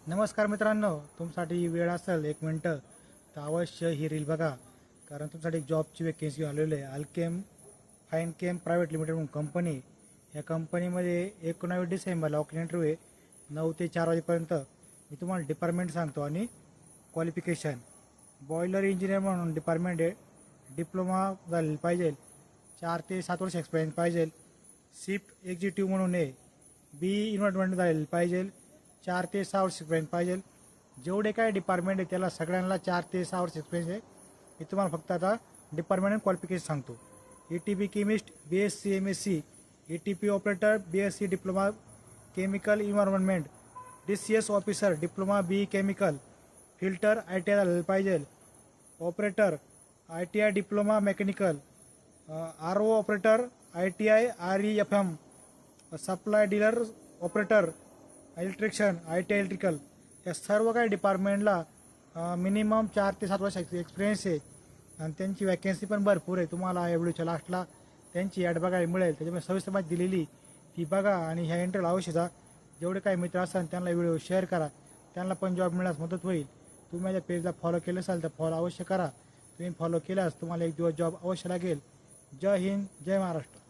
नमस्कार मित्रांनो, तुमच्यासाठी वेळ असेल 1 मिनटं तर अवश्य ही रील बघा. कारण तुमच्यासाठी एक जॉबची वेकेन्सी आलेली आहे. अल्केम फाईन केम प्रायव्हेट लिमिटेड म्हणून कंपनी. या कंपनीमध्ये 19 डिसेंबरला ऑफलाईन इंटरव्ह्यू आहे 9 ते 4 वाजेपर्यंत. मी तुम्हाला डिपार्टमेंट सांगतो आणि क्वालिफिकेशन. बॉयलर इंजिनियर म्हणून डिपार्टमेंट आहे. डिप्लोमा झालेलं पाहिजे, 4 ते 7 वर्ष एक्सपिरियन्स पाहिजे. शिफ्ट एक्झिक्युटिव्ह म्हणून आहे, बी इन्व्हॉल्वमेंट झालेलं पाहिजे, 4 ते 6 वर्ष एक्सपिरियन्स पाहिजे. जेवढे काय डिपार्टमेंट आहे त्याला सगळ्यांना 4 ते 6 वर्ष एक्सपिरियन्स आहे. मी तुम्हाला फक्त आता डिपार्टमेंट क्वालिफिकेशन सांगतो. ETP chemist, BSc MSc, ETP operator, BSc diploma chemical environment, DCS officer diploma B chemical, filter ITI झालेलं पाहिजे. Operator ITI diploma mechanical, RO operator ITI REFM, supply dealer operator electrician ITI electrical. या सर्व काही डिपार्टमेंटला minimum 4 ते 7 वर्ष experience आहे आणि त्यांची वॅकन्सी पण भरपूर आहे. तुम्हाला या व्हिडिओच्या लास्टला त्यांची ॲड बघायला मिळेल, त्याच्यामुळे सविस्तर माहिती दिलेली ती बघा आणि ह्या इंटरव्ह्यूला अवश्य जा. जेवढे काही मित्र असाल त्यांना व्हिडिओ शेअर करा, त्यांना पण जॉब मिळण्यास मदत होईल. तुम्ही माझ्या पेजला फॉलो केलं असाल तर फॉलो अवश्य करा. तुम्ही फॉलो केल्यास तुम्हाला एक दिवस जॉब अवश्य लागेल. जय हिंद, जय महाराष्ट्र.